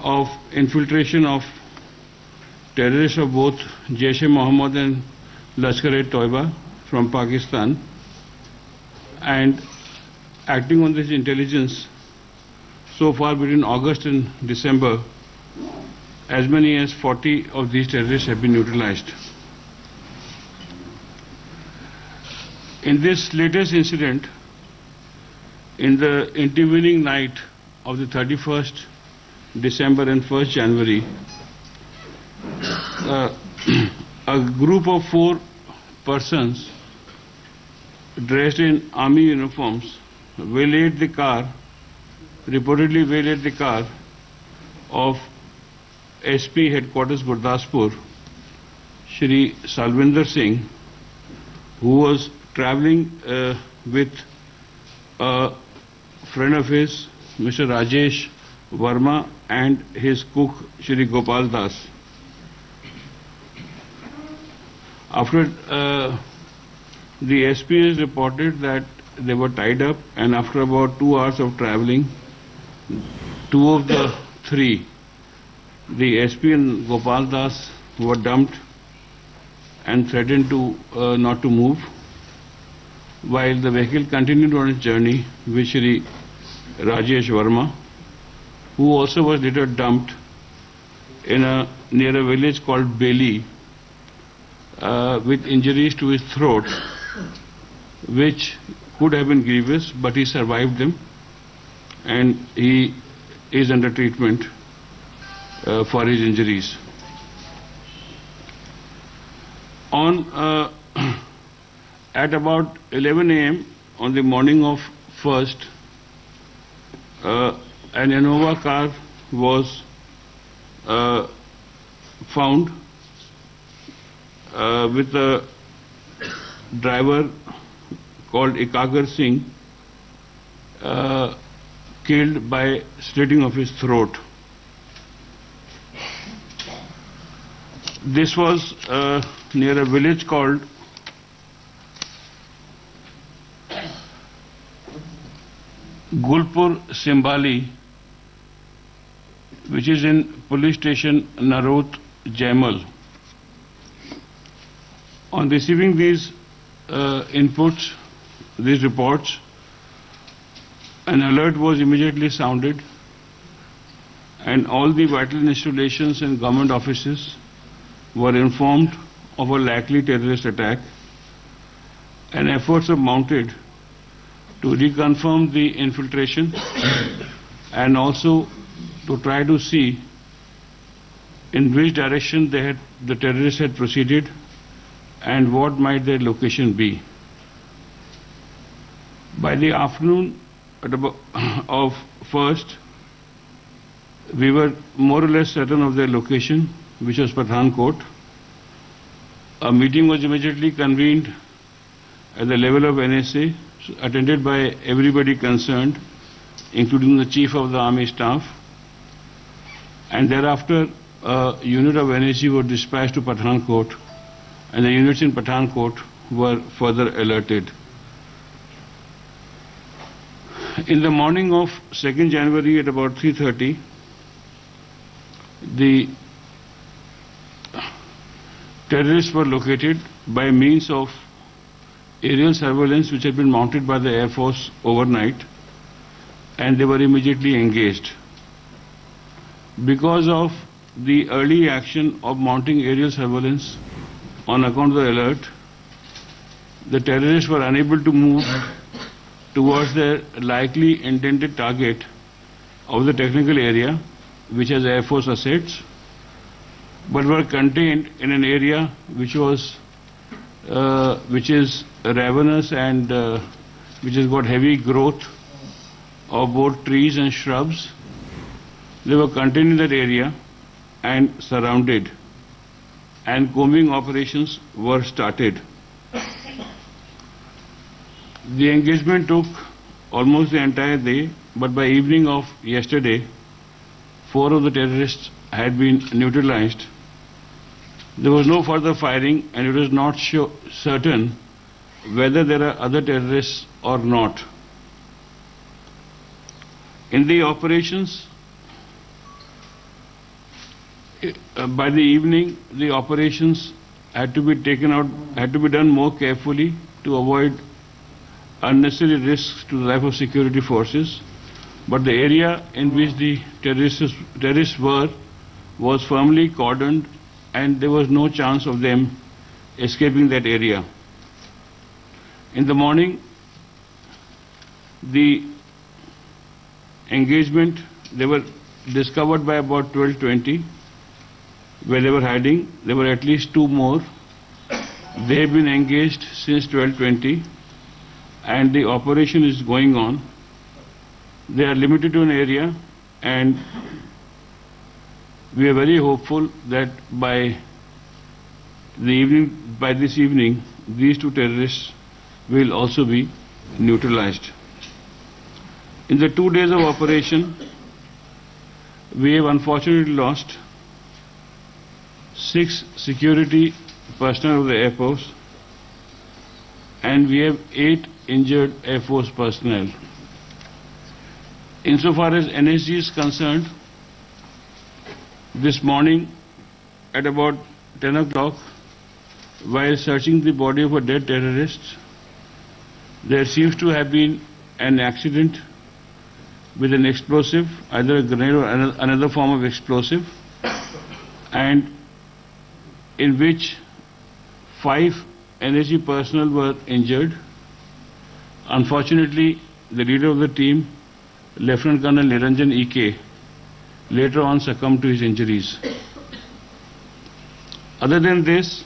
of infiltration of terrorists of both Jaish-e-Mohammed and Lashkar-e-Toiba from Pakistan, and acting on this intelligence, so far between August and December, as many as 40 of these terrorists have been neutralized. In this latest incident, in the intervening night of the 31st December and 1st January, a group of 4 persons dressed in army uniforms waylaid the car, reportedly waylaid the car of SP headquarters Gurdaspur, Shri Salvinder Singh, who was traveling with a friend of his, Mr. Rajesh Verma, and his cook, Shri Gopal Das. After the SPS reported that they were tied up, and after about 2 hours of traveling, 2 of the 3, the SP and Gopal Das, were dumped and threatened to not to move, while the vehicle continued on its journey with Shri Rajesh Verma, who also was later dumped near a village called Beli, with injuries to his throat, which could have been grievous, but he survived them, and he is under treatment for his injuries. At about 11 a.m. on the morning of 1st, an Innova car was found with a driver called Ekagar Singh, killed by slitting of his throat. This was near a village called Gulpur Simbali, which is in police station Narot, Jaimal. On receiving these inputs, these reports, an alert was immediately sounded, and all the vital installations and government offices were informed of a likely terrorist attack, and efforts were mounted to reconfirm the infiltration and also to try to see in which direction the terrorists had proceeded and what might their location be. By the afternoon of 1st, we were more or less certain of their location, which was Pathankot. A meeting was immediately convened at the level of NSA, attended by everybody concerned, including the Chief of the Army Staff, and thereafter a unit of NSG were dispatched to Pathankot, and the units in Pathankot were further alerted. In the morning of 2nd January at about 3:30, the terrorists were located by means of aerial surveillance which had been mounted by the Air Force overnight, and they were immediately engaged. Because of the early action of mounting aerial surveillance on account of the alert, the terrorists were unable to move towards their likely intended target of the technical area, which has Air Force assets, but were contained in an area which is ravenous and which has got heavy growth of both trees and shrubs. They were contained in that area and surrounded, and combing operations were started. The engagement took almost the entire day, but by evening of yesterday, 4 of the terrorists had been neutralized. There was no further firing, and it was not certain whether there are other terrorists or not. In the operations, by the evening, the operations had to be taken out, had to be done more carefully to avoid unnecessary risks to the life of security forces. But the area in which the terrorists were was firmly cordoned, and there was no chance of them escaping that area. In the morning, the engagement, they were discovered by about 12:20, where they were hiding. There were at least two more. They have been engaged since 12:20, and the operation is going on. They are limited to an area, and we are very hopeful that by this evening, these two terrorists will also be neutralized. In the 2 days of operation, we have unfortunately lost 6 security personnel of the Air Force, and we have 8 injured Air Force personnel. Insofar as NSG is concerned, this morning at about 10 o'clock, while searching the body of a dead terrorist, there seems to have been an accident with an explosive, either a grenade or another form of explosive, and in which 5 NSG personnel were injured. Unfortunately, the leader of the team, Lieutenant Colonel Niranjan E.K., later on succumbed to his injuries. Other than this,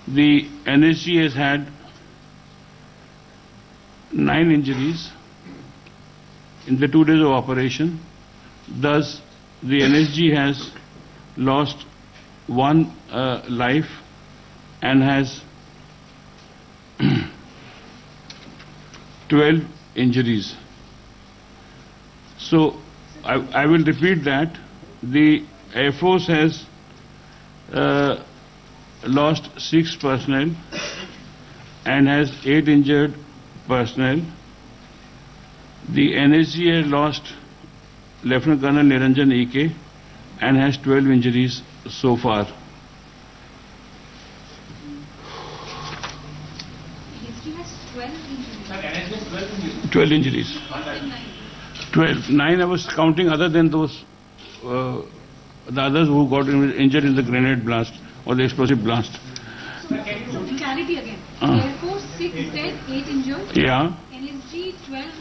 the NSG has had 9 injuries in the 2 days of operation. Thus, the NSG has lost 1 life and has 12 injuries. So, I will repeat that. The Air Force has lost 6 personnel and has 8 injured personnel. The NSG has lost Lieutenant Colonel Niranjan E.K. and has 12 injuries so far. NSG has 12 injuries. Sir, NSG has 12 injuries. 12 injuries. 12. 9 I was counting, other than those, the others who got injured in the grenade blast or the explosive blast. So, clarity again. Air Force 6 dead, 8 injured. Yeah. NSG 12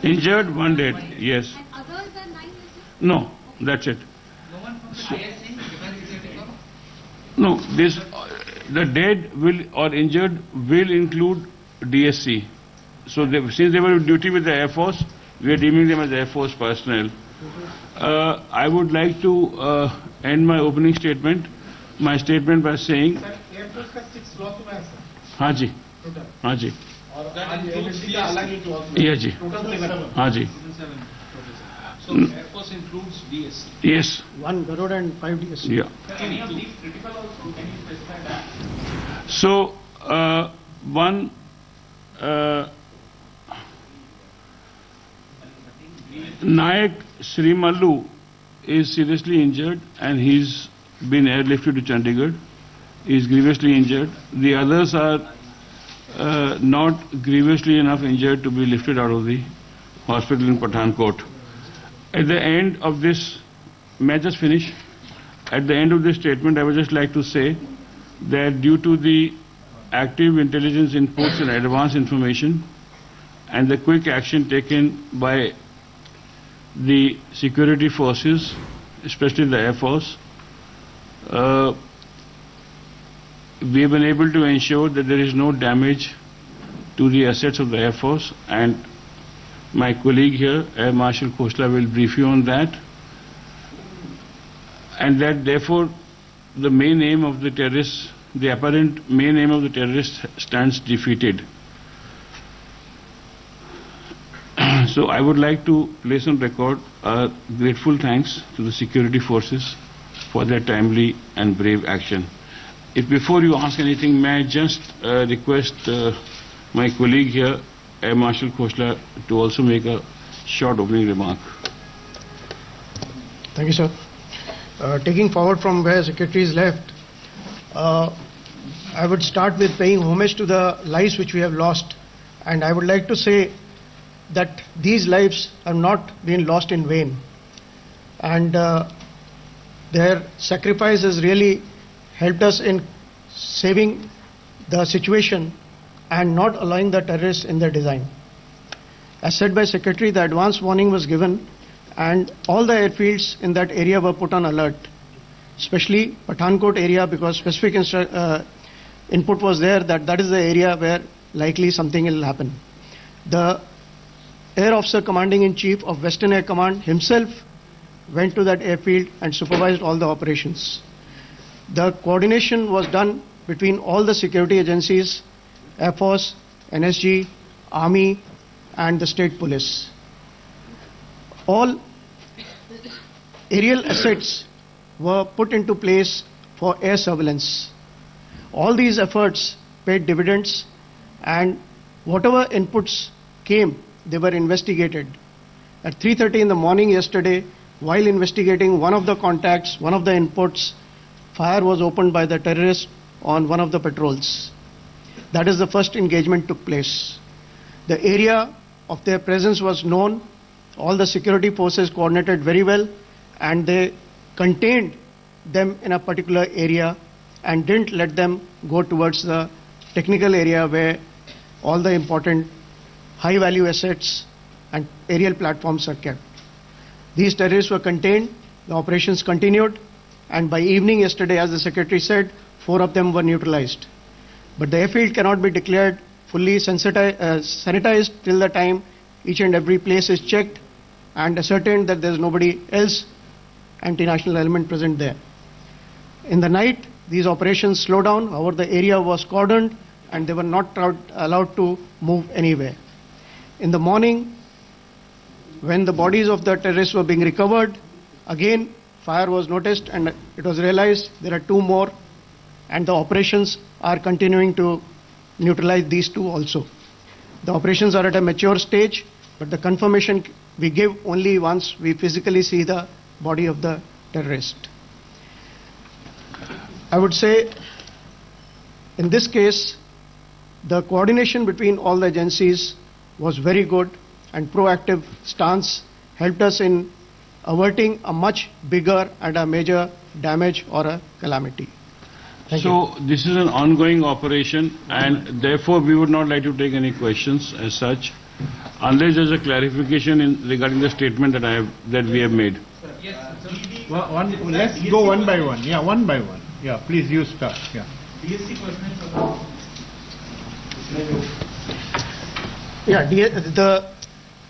Injured, 1 dead. Yes. And others are 9 missing? No, that's it. No one from the ISC, Defense Security Corps? No, this, the dead will or injured will include DSC. So since they were on duty with the Air Force, we are deeming them as Air Force personnel. I would like to end my opening statement, by saying, sir air force का 6 loss हुआ है sir हाँ जी, total हाँ जी, और आज NSG का अलग एक लॉस हुआ yes जी, टोटल 7 हाँ जी, So, Air Force includes DSC. yes, 1 Garud and 5 DS. yeah. Sir, any of these critical also? Can you specify that? So, one, Nayak Srimallu is seriously injured and he's been airlifted to Chandigarh. He is grievously injured. The others are not grievously enough injured to be lifted out of the hospital in Pathankot. At the end of this, may I just finish? At the end of this statement, I would just like to say that due to the active intelligence inputs and advanced information and the quick action taken by the security forces, especially the Air Force, we have been able to ensure that there is no damage to the assets of the Air Force, and my colleague here, Air Marshal Khosla, will brief you on that, and that therefore the main aim of the terrorists, the apparent main aim of the terrorists stands defeated. So I would like to place on record our grateful thanks to the security forces for their timely and brave action. If before you ask anything, may I just request my colleague here, Air Marshal Khosla, to also make a short opening remark. Thank you, sir. taking forward from where Secretary is left, I would start with paying homage to the lives which we have lost. And I would like to say that these lives have not been lost in vain. And their sacrifice has really helped us in saving the situation and not allowing the terrorists in their design. As said by Secretary, the advance warning was given and all the airfields in that area were put on alert, especially Pathankot area, because specific input was there that that is the area where likely something will happen. The Air Officer Commanding-in-Chief of Western Air Command himself went to that airfield and supervised all the operations. The coordination was done between all the security agencies, Air Force, NSG, Army and the State Police. All aerial assets were put into place for air surveillance. All these efforts paid dividends and whatever inputs came, they were investigated. At 3:30 in the morning yesterday, while investigating one of the contacts, one of the inputs, fire was opened by the terrorists on one of the patrols. That is the first engagement took place. The area of their presence was known. All the security forces coordinated very well and they contained them in a particular area and didn't let them go towards the technical area where all the important high value assets and aerial platforms are kept. These terrorists were contained, the operations continued, and by evening yesterday, as the Secretary said, 4 of them were neutralized. But the airfield cannot be declared fully sanitized till the time each and every place is checked and ascertained that there is nobody else anti-national element present there. In the night, these operations slowed down, however the area was cordoned and they were not allowed to move anywhere. In the morning, when the bodies of the terrorists were being recovered, again fire was noticed and it was realized there are 2 more and the operations are continuing to neutralize these 2 also. The operations are at a mature stage, but the confirmation we give only once we physically see the body of the terrorist. I would say in this case, the coordination between all the agencies was very good and proactive stance helped us in averting a much bigger and a major damage or a calamity. Thank you. So this is an ongoing operation and therefore we would not like to take any questions as such unless there is a clarification regarding the statement that we have made. Let's go one by one. Yeah, one by one. Yeah, please you start. Yeah. DSC personnel. Yeah, the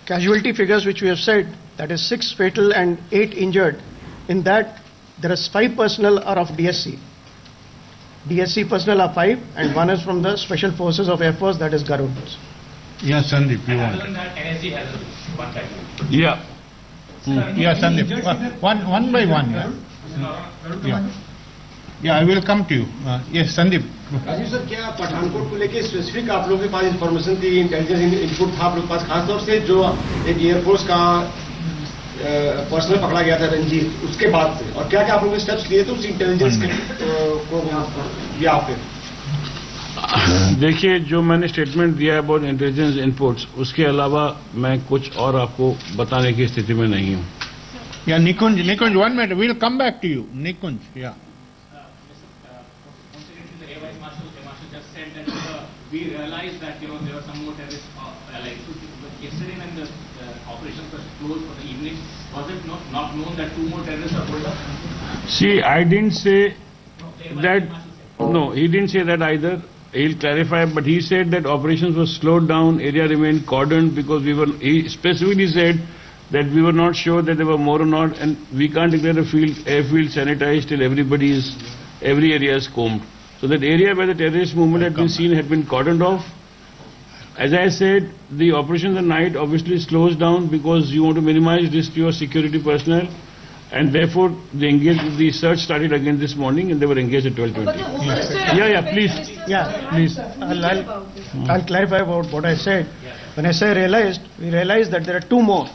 casualty figures which we have said, that is 6 fatal and 8 injured, in that there is 5 personnel are of DSC. DSC personnel are 5 and 1 is from the Special Forces of Air Force, that is Garud. Yeah, Sandeep, you Other want. than that, NSG has one type. Yeah. Yeah, Sandeep. One by one. Yeah. Yeah, I will come to you. Yes, Sandeep. Rajiv sir, क्या पठानकोट को लेके specific आप लोगों के पास information थी, intelligence input था आप लोगों के पास, खासतौर से जो एक एयरफोर्स का पर्सनल पकड़ा गया था रंजीत, उसके बाद से, और क्या क्या आप लोगों ने स्टेप्स लिए थे उस इंटेलिजेंस को दिया आपने? देखिए, जो मैंने स्टेटमेंट दिया है अबाउट इंटेलिजेंस इनपुट्स, उसके अलावा मैं कुछ और आपको बताने की स्थिति में नहीं हूँ. Yeah, Nikunj, 1 minute. We'll come back to you. Nikunj, yeah. We realized that there were some more terrorists yesterday when the operations were closed for the evening. Was it not known that 2 more terrorists are pulled up? See, I didn't say that. No, he didn't say that either. He'll clarify, but he said that operations were slowed down, area remained cordoned because he specifically said that we were not sure that there were more or not, and we can't declare a airfield sanitized till every area is combed. So that area where the terrorist movement had been seen had been cordoned off. As I said, the operation at night obviously slows down because you want to minimize risk to your security personnel, and therefore the search started again this morning and they were engaged at 12:20. Yeah, please. Yeah, please. I'll clarify about what I said. When I say realized, we realized that there are 2 more.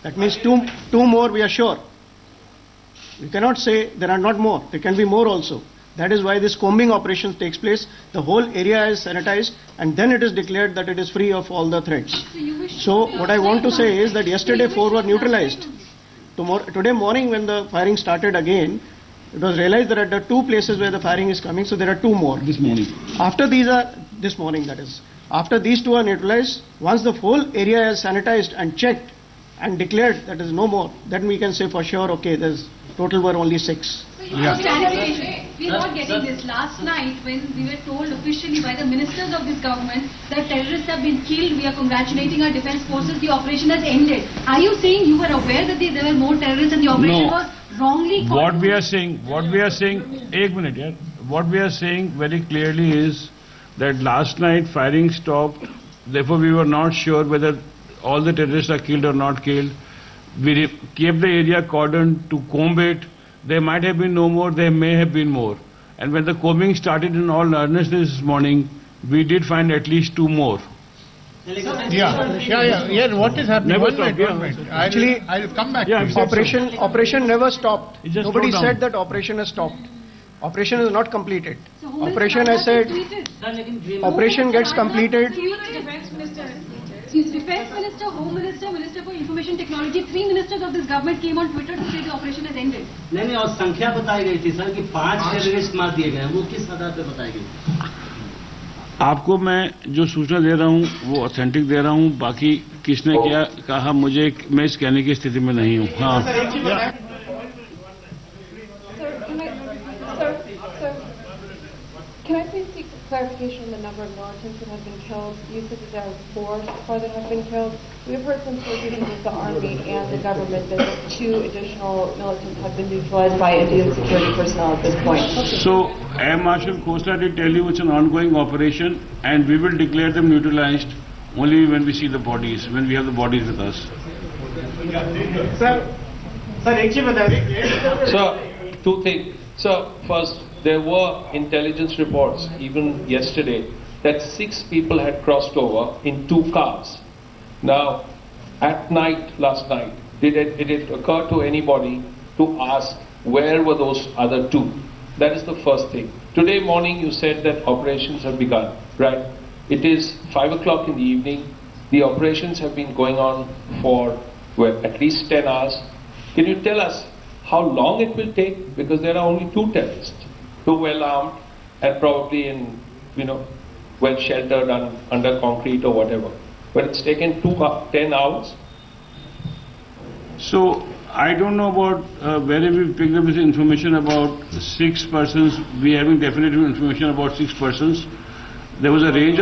That means two more we are sure. We cannot say there are not more. There can be more also. That is why this combing operation takes place. The whole area is sanitized, and then it is declared that it is free of all the threats. So what I want to say is that yesterday 4 were neutralized. Today morning when the firing started again, it was realized that there are 2 places where the firing is coming, so there are 2 more. This morning. After these are, this morning that is, after these 2 are neutralized, once the whole area is sanitized and checked and declared that there is no more, then we can say for sure, okay, there's total were only 6. Yeah. Clarification. We are not getting this. Last night, when we were told officially by the ministers of this government that terrorists have been killed, we are congratulating our defense forces, the operation has ended. Are you saying you were aware that there were more terrorists and the operation No. was wrongly called? What we are saying, एक minute, yeah. What we are saying very clearly is that last night firing stopped. Therefore, we were not sure whether all the terrorists are killed or not killed. We kept the area cordoned to comb it. There might have been no more, there may have been more. And when the combing started in all earnest this morning, we did find at least 2 more. Yeah, what is happening? Never One stop, minute, yeah. one minute. Actually, I'll come back Yeah, to you. I'm Operation never stopped. It just Nobody slowed down. said that operation has stopped. Operation is not completed. So Home Operation, Minister I said, tweeted. operation gets completed. Defense Minister. Defense Minister, Home Minister, Minister for Information Technology, 3 ministers of this government came on Twitter to say the operation has ended. नहीं और संख्या बताई गई थी sir कि 5 terrorist मार दिए गए, वो किस आधार पे बताई गई? आपको मैं जो सूचना दे रहा हूँ वो ऑथेंटिक दे रहा हूँ, बाकी किसने क्या कहा मुझे, मैं इस कहने की स्थिति में नहीं हूँ. हाँ. Can I please seek clarification on the number of militants that have been killed? You said that there are 4 so far that have been killed. We have heard from sources in both the Army and the government that 2 additional militants have been neutralized by Indian security personnel at this point. So, Air Marshal Costa did tell you it's an ongoing operation, and we will declare them neutralized only when we see the bodies, when we have the bodies with us. Sir एक चीज बताइए. So, 2 things. So, first, there were intelligence reports, even yesterday, that 6 people had crossed over in 2 cars. Now, at night, last night, did it occur to anybody to ask where were those other 2? That is the first thing. Today morning, you said that operations have begun, right? It is 5 o'clock in the evening. The operations have been going on for, well, at least 10 hours. Can you tell us how long it will take? Because there are only 2 terrorists, 2 well armed and probably in, well sheltered under concrete or whatever. But it's taken 10 hours. So, I don't know about whether we picked up this information about 6 persons. We having definitive information about 6 persons. There was a range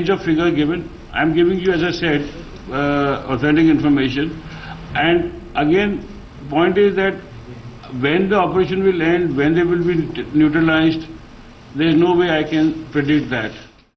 of figure given. I'm giving you, as I said, authentic information. And again, point is that when the operation will end, when they will be neutralized, there is no way I can predict that.